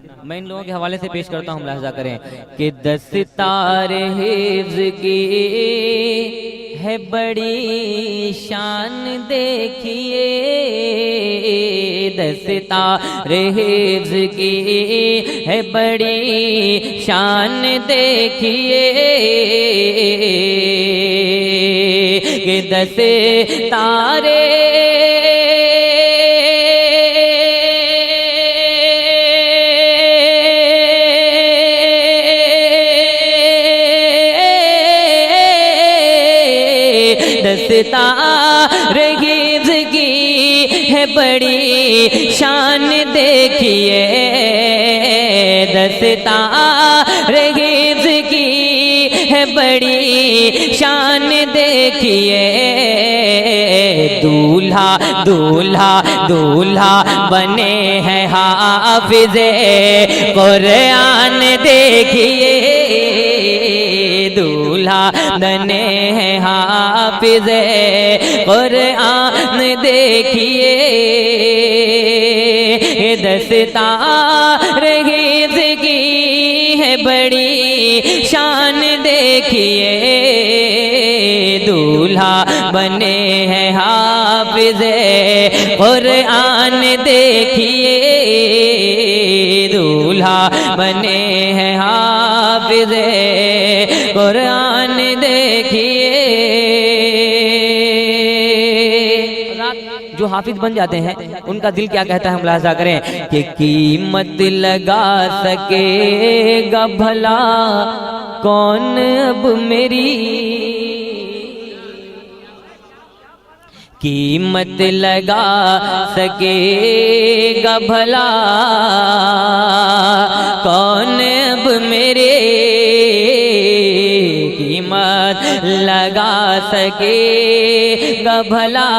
मैं इन लोगों के हवाले से पेश करता हूँ, मुलाहिजा करें कि दस्तार हिफ्ज़ की है बड़ी शान देखिए, दस्तार हिफ्ज़ की है बड़ी शान देखिए, कि दस्तारे दस्तार हिफ्ज़ की है बड़ी शान देखिए, दस्तार हिफ्ज़ की है बड़ी शान देखिए, दूल्हा दूल्हा दूल्हा बने हैं हाफ़िज़े कुरान देखिए, दूल्हा बने हैं हाफ़िज़े कुरान देखिए, दस्तार हिफ्ज़ की है बड़ी शान देखिए, दूल्हा बने हैं हाफ़िज़े कुरान देखिए, दूल्हा बने हैं हाफ़िज़े कुरान देखिए। जो हाफिज बन जाते हैं उनका दिल क्या कहता है, मुलाहिज़ा करें कि कीमत लगा सकेगा भला कौन अब मेरी, कीमत लगा सकेगा भला कौन अब मेरे, कीमत लगा सकेगा भला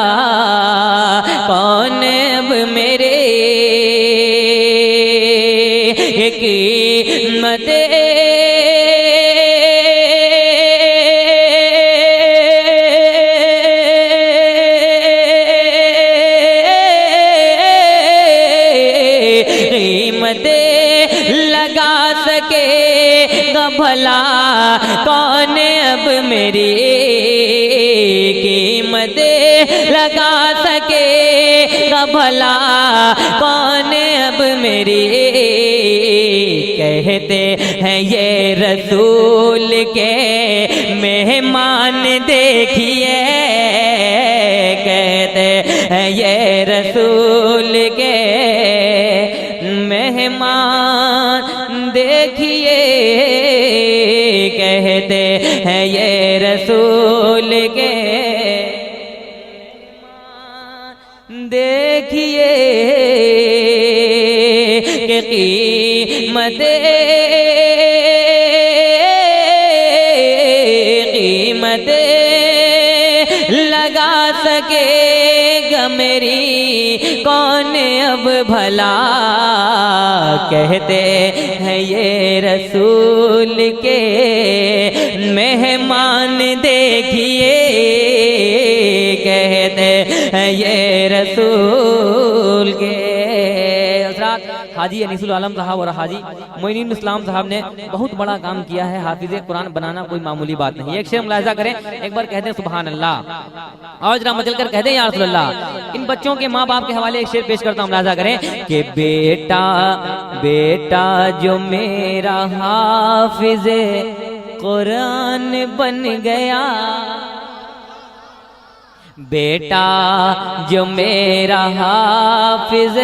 कौन अब मेरे, कीमत लगा सकेगा भला कौन अब मेरी, कीमत लगा सकेगा भला कौन अब मेरी, कहते हैं ये रसूल के मेहमान देखिए, कहते हैं ये रसूल के मेहमान देखिए, कहते हैं ये रसूल के देखिए, कि कीमत लगा सकेगा मेरी कौन अब भला, कहते हैं ये रसूल के मेहमान देखिए, कहते हैं ये रसूल के। हाजी अनीसुल आलम साहब और हाजी मोइनुल इस्लाम साहब ने बहुत बड़ा काम किया है, हाफिज़े कुरान बनाना कोई मामूली बात नहीं है। एक शेर मुलाहिज़ा करें, एक बार कहते हैं सुभान अल्लाह, और जरा मचल कर कहते हैं या रसूल अल्लाह। इन बच्चों के माँ बाप के हवाले एक शेर पेश करता हूँ, मुलाहिज़ा करें कि बेटा बेटा जो मेरा हाफिज़े कुरान बन गया, बेटा जो मेरा हाफिज़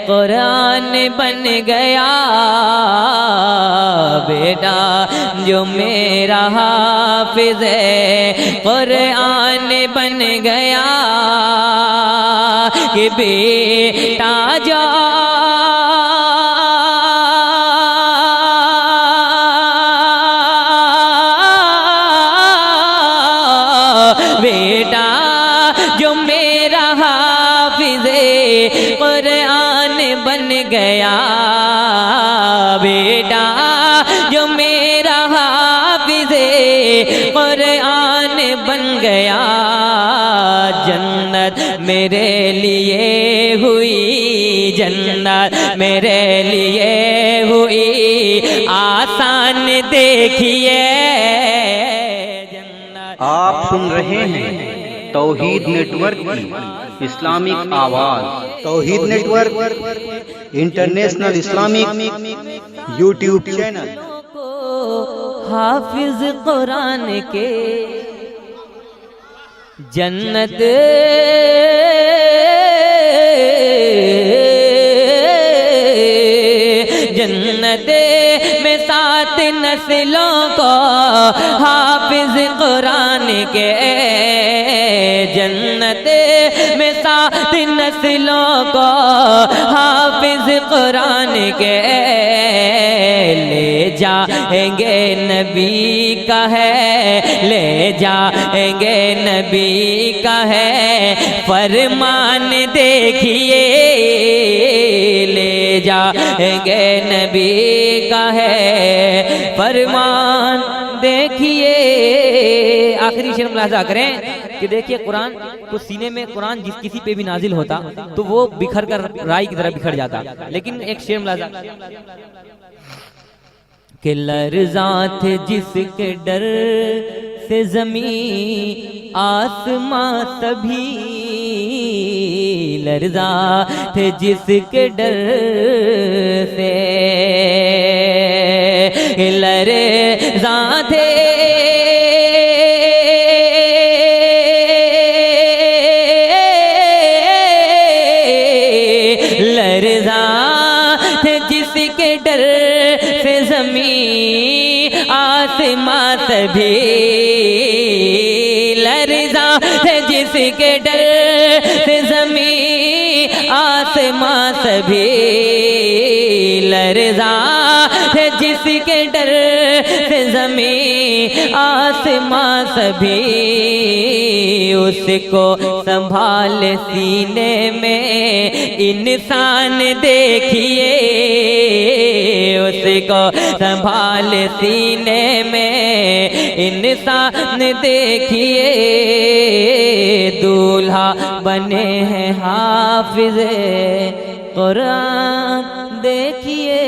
कुरान बन गया, बेटा जो मेरा हाफिज़ कुरान बन गया, कि बेटा जो बेटा जो मेरा हाफिज़े कुरान बन गया, बेटा जो मेरा हाफिज़े कुरान बन गया, जन्नत मेरे लिए हुई जन्नत मेरे लिए हुई आसान देखिए। आप सुन रहे हैं तौहीद नेटवर्क की इस्लामिक आवाज। Tauheed network international Islamic YouTube channel. हाफिज कुरान के जन्नत जन्नत में 7 नस्लों को हाफिज कुरान के जन्नत में 7 नस्लों को हाफिज कुरान के ले जाएंगे नबी का है, ले जाएंगे नबी का है फरमान देखिए, ले जाएंगे नबी का है फरमान देखिए। आखिरी शेर मुलाजा करें कि देखिए कुरान तो सीने में कुरान जिस किसी पे भी नाजिल होता तो वो बिखर कर राई की तरह बिखर जाता, लेकिन एक शेर मुलाजा कि लर्ज़ा थे जिसके डर से ज़मीं आसमां सभी, लर्ज़ा थे जिसके डर से लर्ज़ा थे लर्ज़ा थे जिसके डर से ज़मीं आसमां सभी, लर्ज़ा थे जिसके डर से ज़मीं आसमां सभी, लर्ज़ा थे जिसके डर से ज़मीं आसमां सभी। उसको संभाल सीने में इंसान देखिए, उसको संभाल सीने में इंसान देखिए। दूल्हा बने हैं हाफिज़ कुरान देखिए।